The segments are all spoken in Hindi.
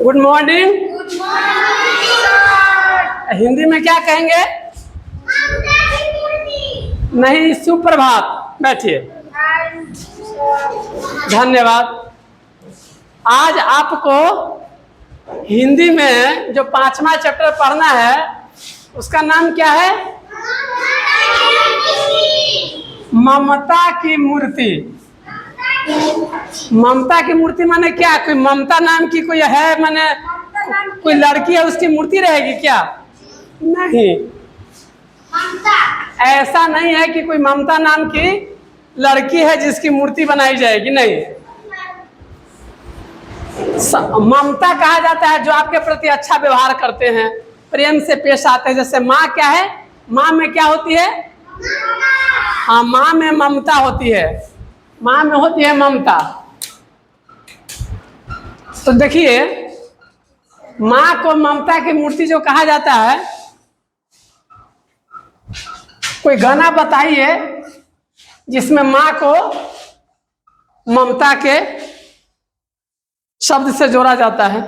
Good morning. हिंदी में क्या कहेंगे? नहीं, सुप्रभात। बैठिए। धन्यवाद। आज आपको हिंदी में जो 5वां चैप्टर पढ़ना है उसका नाम क्या है? ममता की मूर्ति। ममता की मूर्ति माने क्या? कोई ममता नाम की कोई है, माने कोई लड़की है उसकी मूर्ति रहेगी क्या? नहीं, ऐसा नहीं है कि कोई ममता नाम की लड़की है जिसकी मूर्ति बनाई जाएगी। नहीं, ममता कहा जाता है जो आपके प्रति अच्छा व्यवहार करते हैं, प्रेम से पेश आते हैं। जैसे माँ क्या है? माँ में क्या होती है? हाँ, माँ में ममता होती है। माँ में होती है ममता। तो देखिए, माँ को ममता की मूर्ति जो कहा जाता है, कोई गाना बताइए जिसमें माँ को ममता के शब्द से जोड़ा जाता है।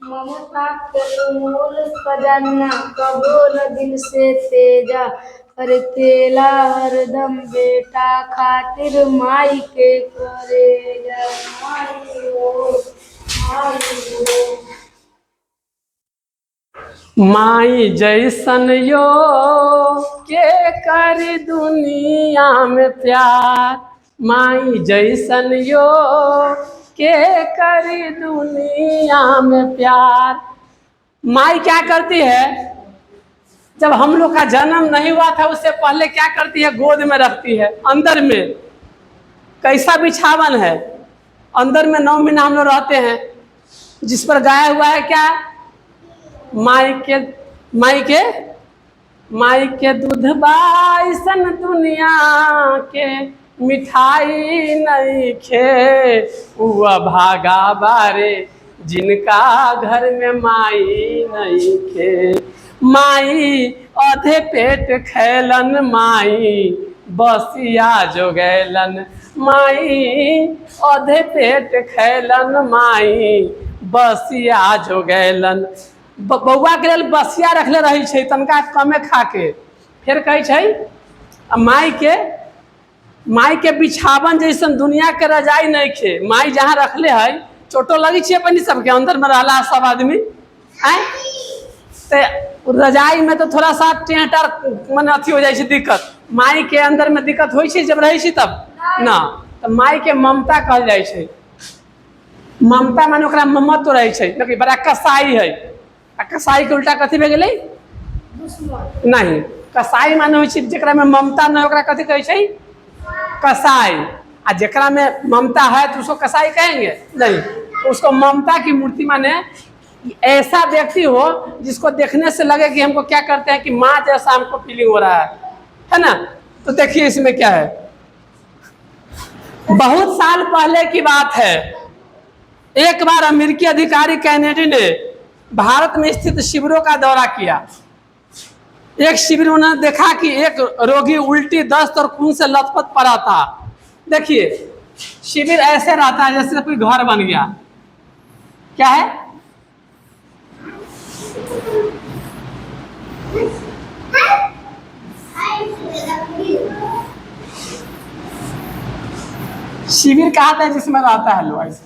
ममता के मोल खजाना कबो न दिल से तेजा, करतेला हरदम बेटा खातिर माई के करेजा। माई जैसन यो के कर दुनिया में प्यार, माई जैसन यो के कर दुनिया में प्यार। माई क्या करती है? जब हम लोग का जन्म नहीं हुआ था उससे पहले क्या करती है? गोद में रखती है। अंदर में कैसा बिछावन है? अंदर में 9 महीना हम लोग रहते हैं, जिस पर गाया हुआ है क्या? माई के दूध बाइसन दुनिया के मिठाई नहीं खे, हुआ भागा बारे जिनका घर में माई नहीं खे। माई आधे पेट खैलन, माई बसिया जो गैलन। माई आधे पेट खैलन, माई बसिया जो गैलन। बउआ के लिए बसिया रखले रही छै, तनका कमे खा के। फिर कहे छै माई के बिछावन जैसन दुनिया के रजाई नहीं खे। माई जहाँ रखले है, चोटो लगी छे अपनी सबके अंदर में रहला सब आदमी आए, तो रजाई में तो थोड़ा सा टेंटर मन अथी हो जाए छे, दिक्कत। माई के अंदर में दिक्कत हो छे जब रही छे तब ना। तो माई के ममता कहल जाए छे। ममता माने ओकरा ममत्व रहे छे, लेकिन बड़ा कसाई है। आ कसाई के उल्टा कथी भे गेलै? नहीं, कसाई माने होइ छे जेकरा में ममता नहीं, ओकरा कथी कहै छे? कसाई। आ जेकरा में ममता है तो उसको कसाई कहेंगे? नहीं, तो उसको ममता की मूर्ति माने ऐसा व्यक्ति हो जिसको देखने से लगे कि हमको क्या करते हैं कि माँ जैसा हमको फीलिंग हो रहा है ना। तो देखिए इसमें क्या है। बहुत साल पहले की बात है, एक बार अमेरिकी अधिकारी कैनेडी ने भारत में स्थित शिविरों का दौरा किया। एक शिविर उन्होंने देखा कि एक रोगी उल्टी, दस्त और खून से लथपथ पड़ा था। देखिए, शिविर ऐसे रहता है जैसे कोई घर बन गया। क्या है? शिविर कहा था जिसमें रहता है लोग ऐसे।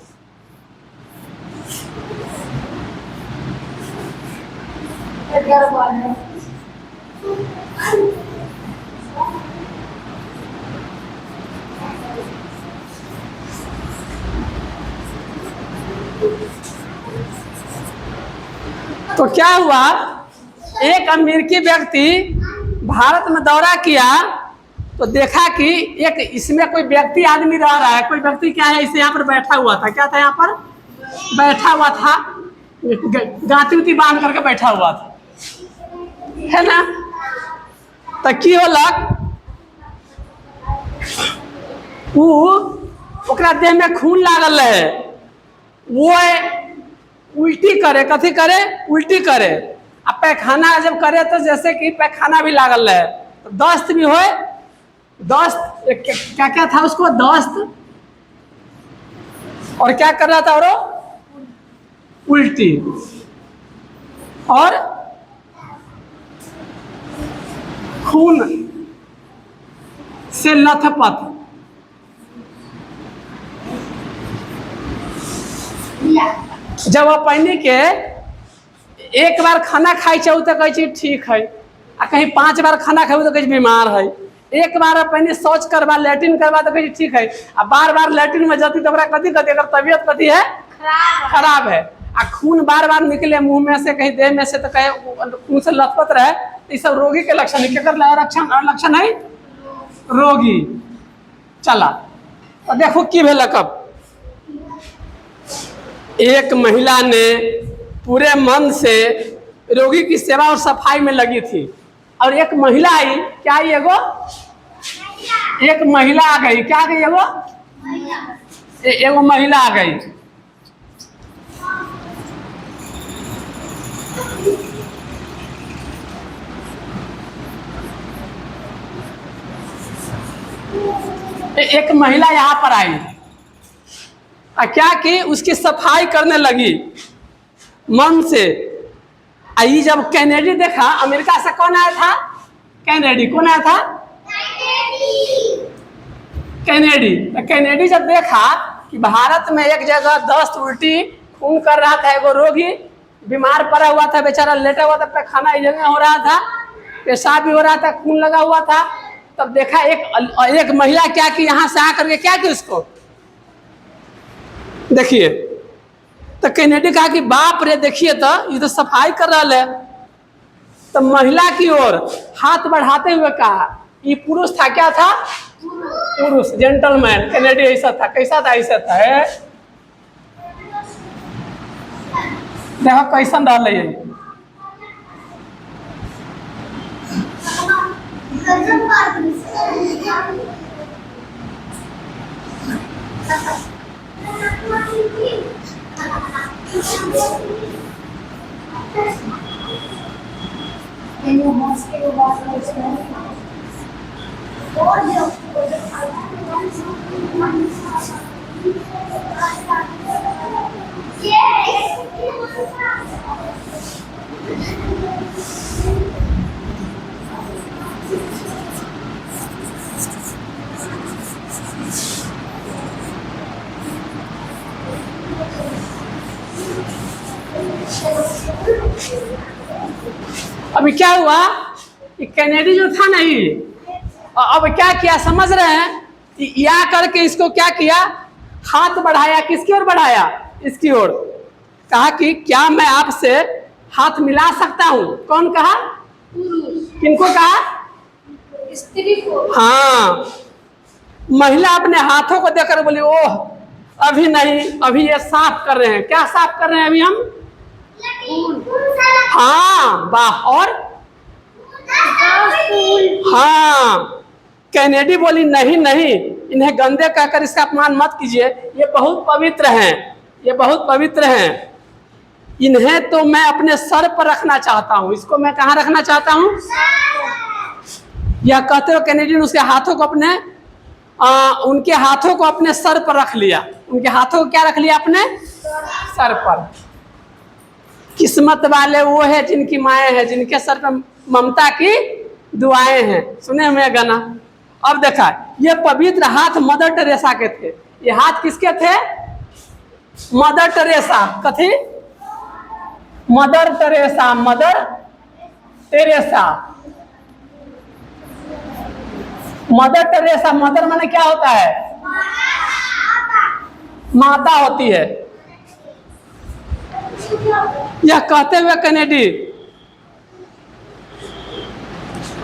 तो क्या हुआ, एक अमेरिकी व्यक्ति भारत में दौरा किया तो देखा कि एक इसमें कोई व्यक्ति आदमी रह रहा है। कोई व्यक्ति क्या है, इसे यहाँ पर बैठा हुआ था। क्या था? यहाँ पर बैठा हुआ था, गांती उती बांध करके बैठा हुआ था, है ना। तो की होलक, ओकरा देह में खून लागल है, वो उल्टी करे। कथी करे? उल्टी करे। अब पैखाना जब करे तो जैसे कि पैखाना भी लागल है, तो दस्त भी होए। दस्त क्या क्या था उसको? दस्त। और क्या कर रहा था? और उल्टी और खून से लथपथ। जब अपनी के एक बार खाना खाई चाहू तो कहे ठीक है, आ कहीं 5 बार खाना खाऊ तो कहे बीमार है। एक बार अपनी शौच करवा लैट्रिन करवा तो कहे ठीक है, आ बार बार लैट्रिन में जाती तो कथी कथी अगर तबीयत कथी है खराब है। आ खून बार बार निकले मुंह में से कहीं देह में से तो कहे खून से लथपथ रहे, तो ये सब रोगी के लक्षण है। लक्षण है रोगी। चला तो देखो की भेल। कब एक महिला ने पूरे मन से रोगी की सेवा और सफाई में लगी थी, और एक महिला आई। क्या आई? एक महिला आ गई। क्या आ गई? एगो महिला आ गई। एक महिला यहाँ पर आई, क्या की उसकी सफाई करने लगी मन से। आई जब कैनेडी देखा, अमेरिका से कौन आया था? कैनेडी। कौन आया था? कैनेडी। तो कैनेडी जब देखा कि भारत में एक जगह दस्त उल्टी खून कर रहा था, एगो रोगी बीमार पड़ा हुआ था, बेचारा लेटा हुआ था, पैखाना इस जगह हो रहा था, पेशाब भी हो रहा था, खून लगा हुआ था। तब देखा एक महिला क्या की, यहाँ से आकर के क्या की उसको देखिए। तो कैनेडी कहा कि बाप रे, देखिए तो ये तो सफाई कर रहा है। तो महिला की ओर हाथ बढ़ाते हुए कहा, ये पुरुष था। क्या था? पुरुष, जेंटलमैन। कैनेडी ऐसा था। कैसा था? ऐसा था। देखो कैसन रहा है। अभी क्या हुआ कि कैनेडी जो था नहीं, अब क्या किया समझ रहे हैं? या करके इसको क्या किया, हाथ बढ़ाया। किसकी ओर बढ़ाया? इसकी ओर। कहा कि क्या मैं आपसे हाथ मिला सकता हूं? कौन कहा? किनको कहा? स्त्री को। हाँ। महिला अपने हाथों को देखकर बोली, ओह अभी नहीं, अभी ये साफ कर रहे हैं। क्या साफ कर रहे हैं अभी हम? हाँ, वाह। और हाँ, कैनेडी बोली नहीं नहीं, इन्हें गंदे कहकर इसका अपमान मत कीजिए, ये बहुत पवित्र हैं, ये बहुत पवित्र हैं। इन्हें तो मैं अपने सर पर रखना चाहता हूँ। इसको मैं कहाँ रखना चाहता हूँ? यह कहते हुए कैनेडी ने उसके हाथों को अपने उनके हाथों को अपने सर पर रख लिया। उनके हाथों को क्या रख लिया? अपने सर पर। किस्मत वाले वो है जिनकी माएँ हैं, जिनके सर पर ममता की दुआएं हैं। सुने हुए गाना। अब देखा, ये पवित्र हाथ मदर टेरेसा के थे। ये हाथ किसके थे? Mother Teresa. कथी? Mother Teresa. Mother Teresa. Mother Teresa. Mother माने क्या होता है? माता होती है। यह कहते हुए कैनेडी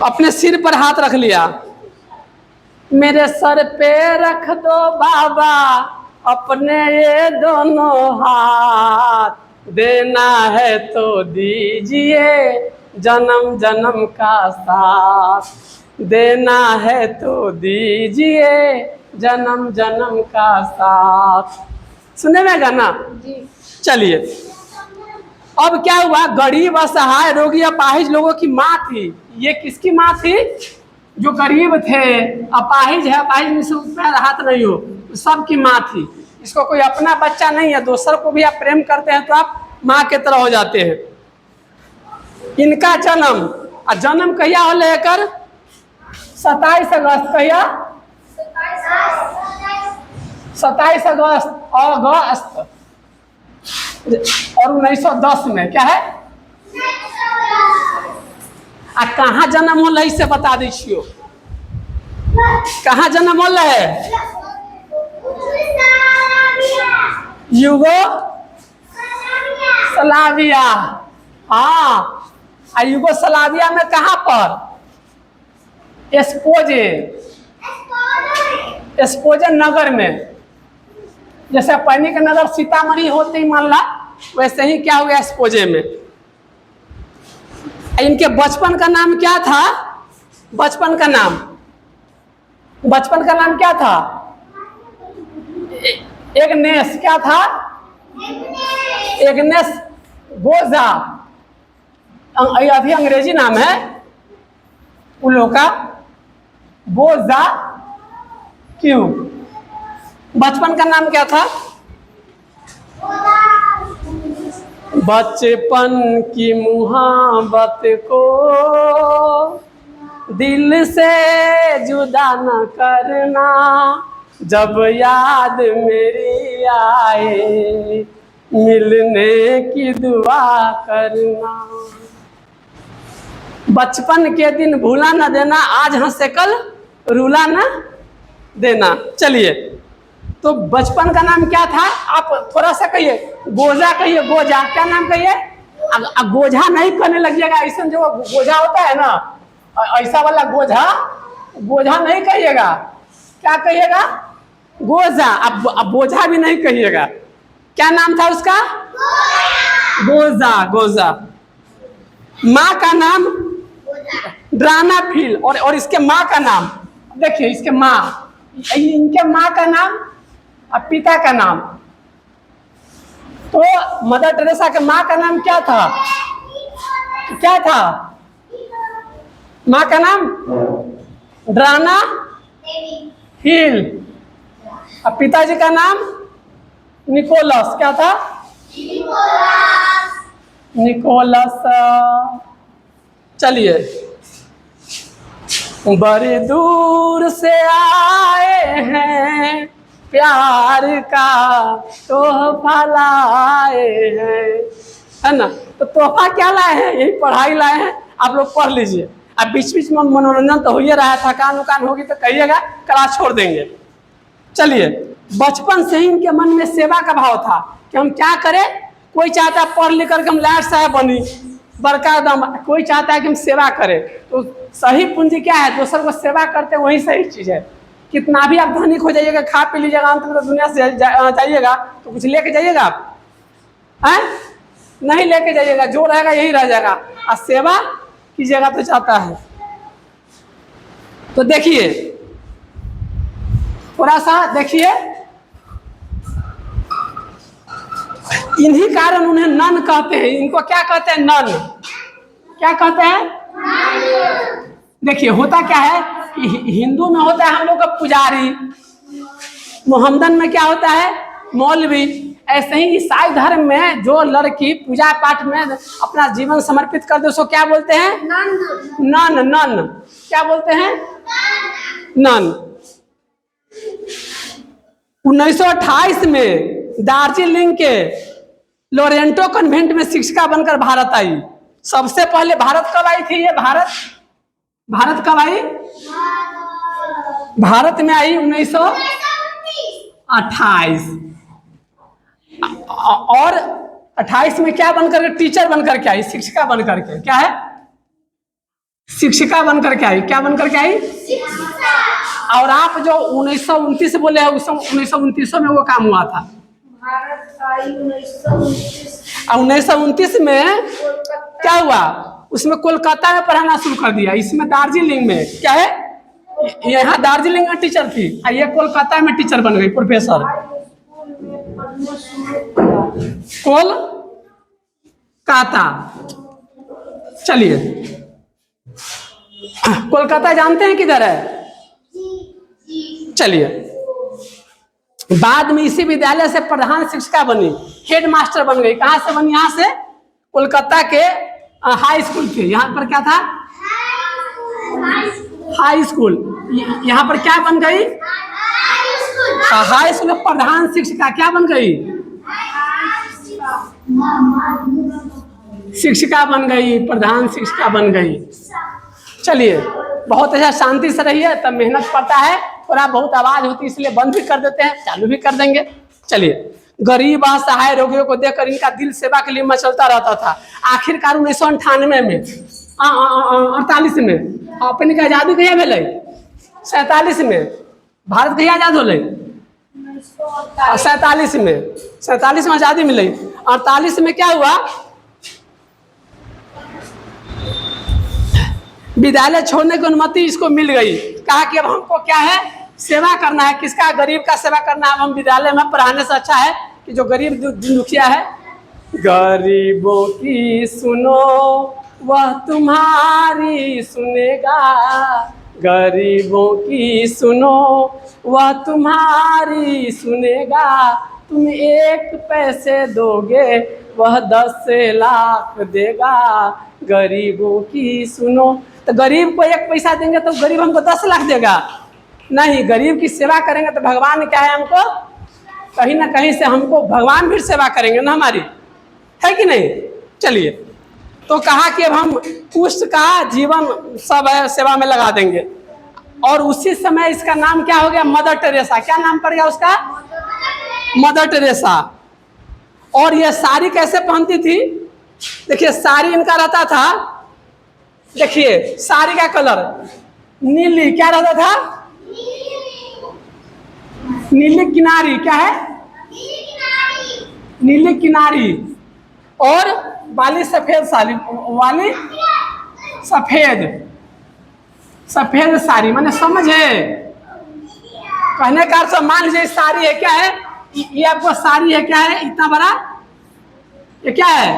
अपने सिर पर हाथ रख लिया। मेरे सर पे रख दो बाबा अपने ये दोनों हाथ, देना है तो दीजिए जन्म जन्म का साथ, देना है तो दीजिए जन्म जन्म का साथ। सुने में गाना? चलिए, अब क्या हुआ? गरीब असहाय रोगी अपाहिज लोगों की माँ थी। ये किसकी माँ थी? जो गरीब थे, अपाहिज है, अपाहिज में से पैर हाथ नहीं हो, सबकी माँ थी। इसको कोई अपना बच्चा नहीं है, दूसर को भी आप प्रेम करते हैं तो आप माँ के तरह हो जाते हैं। इनका जन्म जन्म कहिया होले एकर 27 अगस्त कहिया 27 अगस्त और 1910 में क्या है कहाँ जन्म होल है से बता दीजिए। कहाँ जन्म होल है यूगोस्लाविया। हाँ यूगोस्लाविया में कहाँ पर एस्पोजे नगर में। जैसे पैनिक नगर सीतामढ़ी होते ही मान ला वैसे ही क्या हुआ एस्पोजे में। इनके बचपन का नाम क्या था? बचपन का नाम क्या था? एग्नेस क्या था? एग्नेस गोजा अभी अंग्रेजी नाम है उन लोगों का बोजा क्यों। बचपन का नाम क्या था? बचपन की मुहाबत को दिल से जुदा न करना, जब याद मेरी आए मिलने की दुआ करना। बचपन के दिन भूला न देना, आज हंसे कल रूला न देना। चलिए तो बचपन का नाम क्या था? आप थोड़ा सा कहिए, गोजा कहिए, गोजा क्या नाम कहिए? गोझा नहीं कहने लगिएगा, ऐसा जो गोझा होता है ना ऐसा वाला गोझा नहीं कहिएगा। क्या कहिएगा? गोजा। अब बोझा भी नहीं कहिएगा। क्या नाम था उसका? गोजा। माँ का नाम ड्राना फील और इसके माँ का नाम देखिए, इसके माँ, इनके माँ का नाम और पिता का नाम। तो मदर टेरेसा के माँ का नाम क्या था? माँ का नाम ड्राना हिल और पिताजी का नाम निकोलस। क्या था? निकोलस। चलिए, बड़ी दूर से आए हैं, प्यार का तोहफा लाए हैं, है ना? तो तोहफा क्या लाए हैं? यही पढ़ाई लाए हैं। आप लोग पढ़ लीजिए। अब बीच बीच में मनोरंजन तो हो ही रहा है, थकान उकान होगी तो कहिएगा, क्लास छोड़ देंगे। चलिए, बचपन से ही इनके मन में सेवा का भाव था कि हम क्या करें। कोई चाहता है पढ़ लिख करके हम लायक साहब बनी, बड़का दम, कोई चाहता है कि हम सेवा करें। तो सही पूंजी क्या है? दूसर को सेवा करते वही सही चीज़ है। कितना भी आप धनिक हो जाइएगा, खा पी लीजिएगा, अंत में तो दुनिया से जाइएगा तो कुछ लेके जाइएगा आप? हैं? नहीं लेके जाइएगा, जो रहेगा यही रह जाएगा। और सेवा कीजिएगा तो चाहता है। तो देखिए, थोड़ा सा देखिए, इन्हीं कारण उन्हें नन कहते हैं। इनको क्या कहते हैं? नन। क्या कहते हैं? देखिए, होता क्या है कि हिंदू में होता है हम लोग का पुजारी, मोहम्मदन में क्या होता है? मौलवी। ऐसे ही ईसाई धर्म में जो लड़की पूजा पाठ में अपना जीवन समर्पित कर दे उसको क्या बोलते हैं? नन। क्या बोलते हैं? नन। 1928 में दार्जिलिंग के लोरेंटो कन्वेंट में शिक्षिका बनकर भारत आई। सबसे पहले भारत कब आई थी? ये भारत कब आई? भारत में आई 1928। और 28 में क्या बनकर के? टीचर बनकर के आई, शिक्षिका बनकर के। क्या है? शिक्षिका बनकर के आई। क्या बनकर के आई? और आप जो 1929 बोले हैं, उस 1929 में वो काम हुआ था। भारत आई 1929। 1929 में क्या हुआ? उसमें कोलकाता में पढ़ाना शुरू कर दिया। इसमें दार्जिलिंग में क्या है? यहाँ दार्जिलिंग में टीचर थी, ये कोलकाता में टीचर बन गई, प्रोफेसर। कोलकाता। चलिए, कोलकाता जानते हैं किधर है? चलिए, बाद में इसी विद्यालय से प्रधान शिक्षिका बनी, हेड मास्टर बन गई। कहाँ से बनी? यहाँ से कोलकाता के हाई स्कूल के। यहाँ पर क्या था? High school. यहाँ पर क्या बन गई? हाई स्कूल में प्रधान शिक्षिका क्या बन गई? शिक्षिका बन गई, प्रधान शिक्षिका बन गई। चलिए, बहुत अच्छा, शांति से रहिए। तब मेहनत पड़ता है, थोड़ा बहुत आवाज होती है इसलिए बंद भी कर देते हैं, चालू भी कर देंगे। चलिए, गरीब असहाय रोगियों को देखकर इनका दिल सेवा के लिए मचलता रहता था। आखिरकार 1998 में 48 में अपने की आजादी कहिया मिले? 47 में। भारत कहिया आजाद होले? 47 में। 47 में आजादी मिली। 48 में क्या हुआ? विद्यालय छोड़ने की अनुमति इसको मिल गई। कहा कि अब हमको क्या है? सेवा करना है। किसका? गरीब का सेवा करना है। अब हम विद्यालय में पढ़ाने से अच्छा है कि जो गरीब दुखिया है, गरीबों की सुनो वह तुम्हारी सुनेगा, गरीबों की सुनो वह तुम्हारी सुनेगा, तुम 1 पैसे दोगे वह 10 लाख देगा, गरीबों की सुनो। तो गरीब को 1 पैसा देंगे तो गरीब हमको 10 लाख देगा? नहीं, गरीब की सेवा करेंगे तो भगवान क्या है? हमको कहीं ना कहीं से हमको भगवान भी सेवा करेंगे ना हमारी, है कि नहीं? चलिए, तो कहा कि अब हम कुष्ठ का जीवन सब सेवा में लगा देंगे। और उसी समय इसका नाम क्या हो गया? Mother Teresa. क्या नाम पड़ गया उसका? Mother Teresa. और ये साड़ी कैसे पहनती थी? देखिए, साड़ी इनका रहता था, देखिए साड़ी का कलर नीली। क्या रहता था? नीली किनारी। क्या है? नीली किनारी। और वाली सफेद साड़ी, वाली सफेद सफेद साड़ी। मैंने समझे कहने का अर्थ? मान लीजिए साड़ी है, क्या है ये? आपको साड़ी है, क्या है इतना बड़ा? ये क्या है?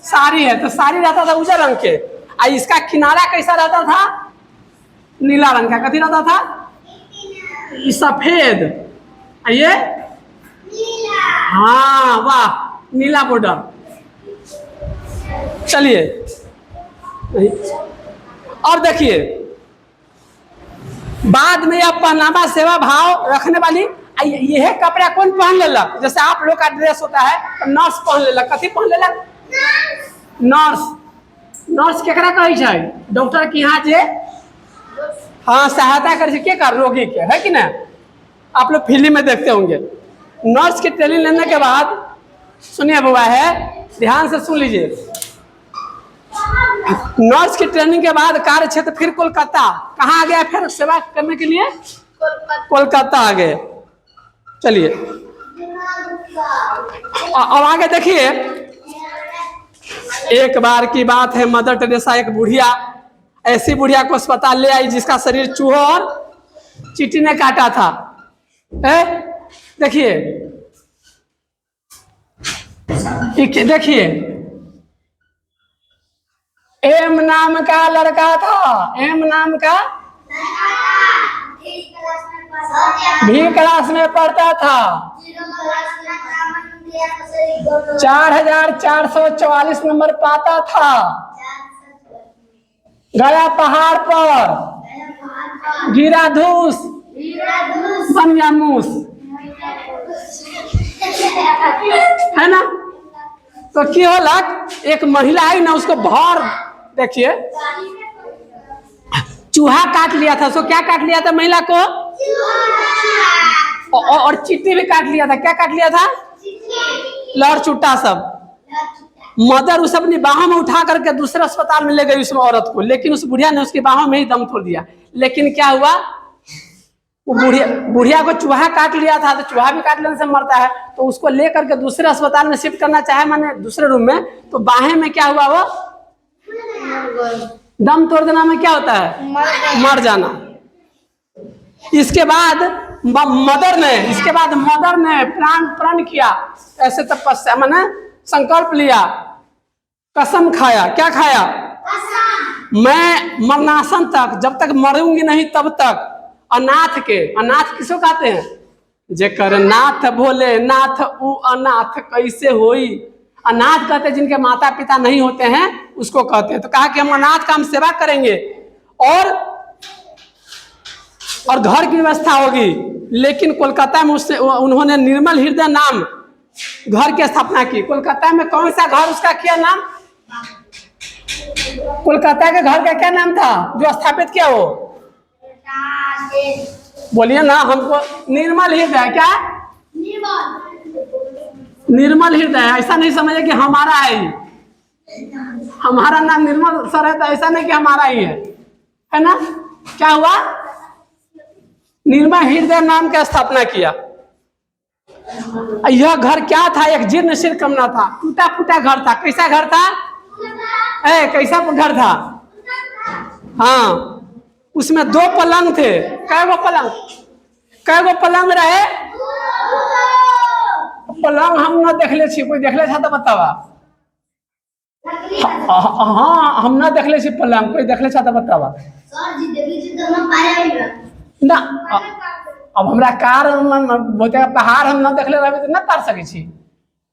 साड़ी है। तो साड़ी रहता था उजर रंग के, और इसका किनारा कैसा रहता था? नीला रंग का। कथी रहता था? सफेद। ये हाँ, वाह, नीला बॉर्डर। चलिए, और देखिए बाद में यह पहनावा सेवा भाव रखने वाली यह कपड़ा कौन पहन लेलक? जैसे आप लोग का ड्रेस होता है तो नर्स पहन लेलक। कथी पहन लेलक? नर्स। नर्स केकरा कहै छै? डॉक्टर के यहाँ जे हाँ सहायता करे के कर रोगी के, है कि ना? आप लोग फिल्म में देखते होंगे। नर्स की ट्रेनिंग लेने के बाद, सुनिए बुआ है, ध्यान से सुन लीजिए। नर्स की ट्रेनिंग के बाद कार्य क्षेत्र फिर कोलकाता। कहाँ आ गया फिर सेवा करने के लिए? कोलकाता आ गए। चलिए, अब आगे देखिए। एक बार की बात है, मदर टेरेसा एक बुढ़िया, ऐसी बुढ़िया को अस्पताल ले आई जिसका शरीर चूहों और चींटी ने काटा था। देखिए देखिए, एम नाम का लड़का था। एम नाम का भी क्लास में पढ़ता था। 4444 नंबर पाता था। गया पहाड़ पर, गिरा धूस, बन गया मूस, है ना? तो क्या होलक? एक महिला है ना, उसको भर, देखिए चूहा काट लिया था। सो क्या काट लिया था महिला को? और चींटी भी काट लिया था। क्या काट लिया था? लड़ चुट्टा सब। मदर उसे अपनी बाहों में उठा करके दूसरे अस्पताल में ले गई उस औरत को, लेकिन उस बुढ़िया ने उसकी बाहों में ही दम तोड़ दिया। लेकिन क्या हुआ? वो बुढ़िया को चूहा काट लिया था, तो चूहा भी काट लेने से मरता है, तो उसको लेकर के दूसरे अस्पताल में शिफ्ट करना चाहे, माने दूसरे रूम में, तो बाहें में क्या हुआ? वो दम तोड़ देना में क्या होता है? मर जाना। इसके बाद मदर ने प्रण किया, ऐसे तपस्या माने संकल्प लिया, कसम खाया। क्या खाया? मैं मरणासन तक, जब तक मरूंगी नहीं तब तक, अनाथ किसको कहते हैं? जेकर नाथ भोले नाथ उ अनाथ कैसे होई। अनाथ कहते जिनके माता पिता नहीं होते हैं उसको कहते हैं। तो कहा कि हम अनाथ का हम सेवा करेंगे और घर की व्यवस्था होगी। लेकिन कोलकाता में उससे उन्होंने निर्मल हृदय नाम घर की स्थापना की। कोलकाता में कौन सा घर, उसका क्या नाम, कोलकाता के घर का क्या नाम था जो स्थापित किया वो, बोलिए ना हमको। निर्मल हृदय, क्या निर्मल हृदय। ऐसा नहीं समझे कि हमारा है, हमारा नाम निर्मल सर है तो ऐसा नहीं कि हमारा ही है ना। क्या हुआ, निर्मल हृदय नाम का स्थापना किया। यह घर क्या था, एक जीर्ण शीर्ण कमरा था, टूटा फूटा घर था। कैसा घर था, कैसा घर था, हाँ उसमें 2 पलंग थे। कै गो पलंग रहे, पलंग हम न देखले छी, कोई देखले था तो बतावा। हाँ हम न देखले छी पलंग, कोई देखले था तो बतावा ना। अब हमरा कार बहुते पहाड़ हम न देखले रहे तो न तार सके छी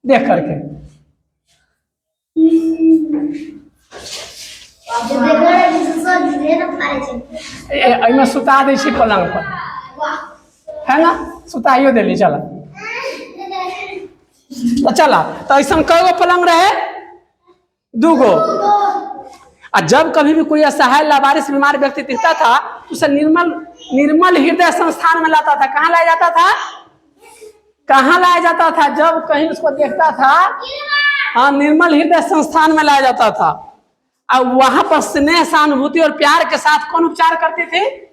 देख करके। में सुता दै छी पलंग पर, है ना, सुताइयो देली। चला तो चला, तो ऐसा कई गो पलंग रहे, 2 गो। और जब कभी भी कोई असहाय लावारिस बीमार व्यक्ति दिखता था तो उसे निर्मल हृदय संस्थान में लाता था। कहाँ लाया जाता था, कहाँ लाया जाता था, जब कहीं उसको देखता था, हाँ निर्मल हृदय संस्थान में लाया जाता था। और वहां पर स्नेह सहानुभूति और प्यार के साथ कौन उपचार करती थी,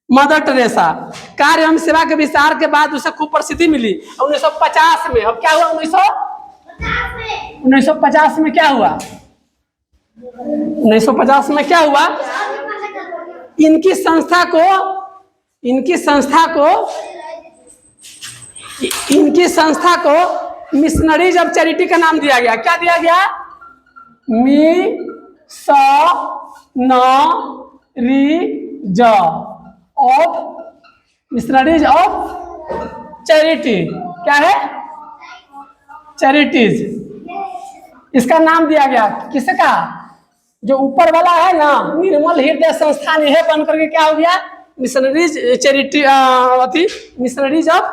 मदर टेरेसा। कार्य एवं सेवा के विस्तार के बाद उसे खूब प्रसिद्धि मिली 1950 में। अब क्या हुआ, 1950 में क्या हुआ, 1950 में क्या हुआ, इनकी संस्था को मिशनरीज ऑफ चैरिटी का नाम दिया गया। क्या दिया गया, मिशनरीज ऑफ चैरिटी। क्या है, चैरिटीज, इसका नाम दिया गया। किसका, जो ऊपर वाला है ना निर्मल हृदय संस्थान, यह बन करके क्या हो गया, missionaries charity, missionaries of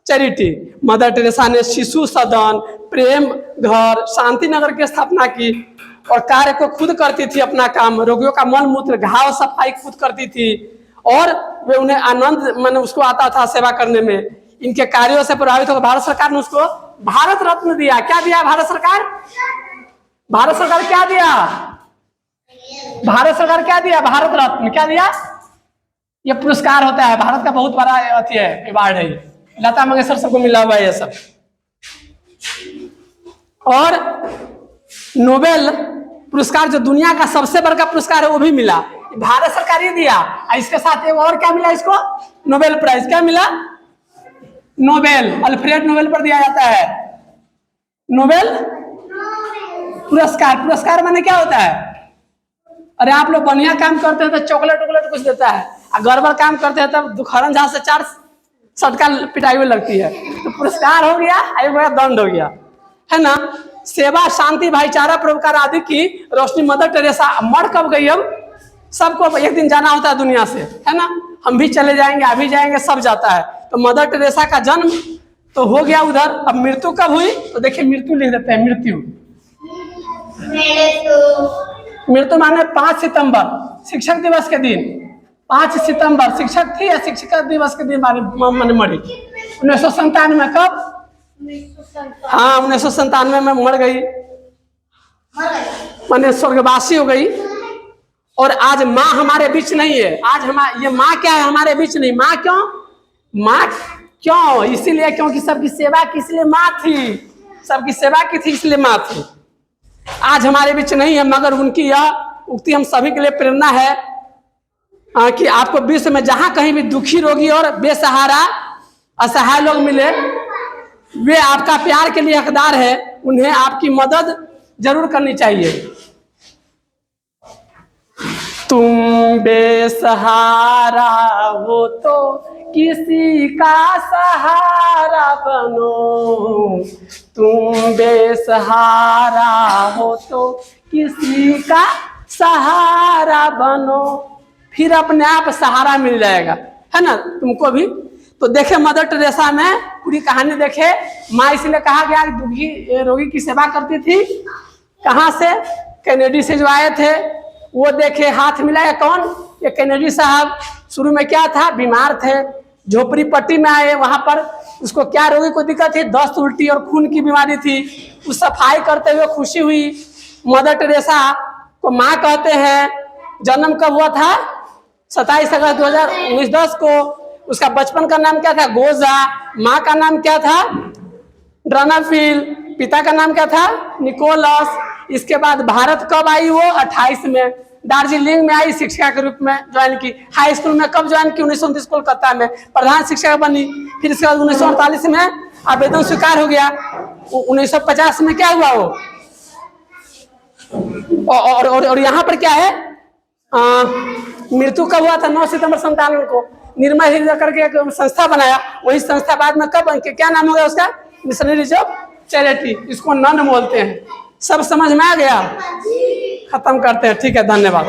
charity. Mother Teresa ने शिशु सदन, प्रेम घर, शांति नगर की स्थापना की और कार्य को खुद करती थी अपना काम। रोगियों का मल मूत्र घाव सफाई खुद करती थी और वे उन्हें आनंद मन उसको आता था सेवा करने में। इनके कार्यों से प्रभावित होकर भारत सरकार ने उसको भारत रत्न दिया। क्या दिया भारत सरकार, भारत सरकार क्या दिया, भारत सरकार क्या दिया, भारत रत्न। क्या दिया, ये पुरस्कार होता है भारत का, बहुत बड़ा अथी है, अवार्ड है। लता मंगेशकर सबको मिला हुआ है ये सब। और नोबेल पुरस्कार जो दुनिया का सबसे बड़ा पुरस्कार है वो भी मिला, भारत सरकार ही दिया। इसके साथ एक और क्या मिला इसको, नोबेल प्राइज। क्या मिला, नोबेल, अल्फ्रेड नोबेल पर दिया जाता है नोबेल पुरस्कार। पुरस्कार माने क्या होता है, अरे आप लोग बढ़िया काम करते हैं तो चॉकलेट वॉकलेट कुछ देता है, और गड़बड़ काम करते हैं तब दुखहरन जहां से 4 सटका पिटाई हुई लगती है। तो पुरस्कार हो गया, एक बड़ा दंड हो गया, है ना। सेवा, शांति, भाईचारा, परोपकार आदि की रोशनी मदर टेरेसा मर कब गई, अब सबको एक दिन जाना होता है दुनिया से, है ना। हम भी चले जाएंगे, अभी जाएंगे, सब जाता है। तो मदर टेरेसा का जन्म तो हो गया उधर, अब मृत्यु कब हुई, तो देखिए मृत्यु लिख देते हैं, मृत्यु माने 5 सितंबर शिक्षक दिवस के दिन, 5 सितंबर शिक्षक थी या शिक्षक दिवस के दिन मैंने मरी 1997 कब, हाँ 1997 में मर गई, मैंने स्वर्गवासी हो गई। और आज माँ हमारे बीच नहीं है, आज ये माँ क्या है, हमारे बीच नहीं। माँ क्यों, माँ क्यों, इसीलिए क्योंकि सबकी सेवा की इसलिए माँ थी, सबकी सेवा की थी इसलिए माँ थी। आज हमारे बीच नहीं है, मगर उनकी यह उक्ति हम सभी के लिए प्रेरणा है कि आपको विश्व में जहां कहीं भी दुखी, रोगी और बेसहारा असहाय लोग मिले, वे आपका प्यार के लिए हकदार है, उन्हें आपकी मदद जरूर करनी चाहिए। तुम बेसहारा हो तो किसी का सहारा बनो, तुम बेसहारा हो तो किसी का सहारा बनो, फिर अपने आप सहारा मिल जाएगा, है ना तुमको भी। तो देखे मदर टेरेसा में पूरी कहानी देखे। माँ इसलिए कहा गया दुखी रोगी की सेवा करती थी। कहाँ से? कैनेडी से जो आए थे वो देखे, हाथ मिलाया कौन? ये कैनेडी साहब। शुरू में क्या था, बीमार थे, झोपड़ी पट्टी में आए। वहां पर उसको क्या रोगी को दिक्कत थी? दस्त, उल्टी और खून की बीमारी थी। उस सफाई करते हुए खुशी हुई। मदर टेरेसा को माँ कहते हैं। जन्म कब हुआ था? 27 अगस्त 2019 को। उसका बचपन का नाम क्या था? गोजा। माँ का नाम क्या था? ड्रानाफिल। पिता का नाम क्या था? निकोलस। इसके बाद भारत कब आई वो? 28 में। दार्जिलिंग में आई, शिक्षिका के रूप में ज्वाइन की। हाई स्कूल में कब ज्वाइन की? 1929 कोलकाता में प्रधान शिक्षक बनी। फिर इसके बाद 1948 में आवेदन स्वीकार हो गया। 1950 में क्या हुआ वो? और यहाँ पर क्या है, मृत्यु कब हुआ था? 9 सितंबर 1997 को। निर्मल हृदय करके एक संस्था बनाया। वही संस्था बाद में कब बन के, क्या नाम हो गया उसका? Missionaries of charity. इसको नन बोलते हैं। सब समझ में आ गया? खत्म करते हैं, ठीक है, धन्यवाद।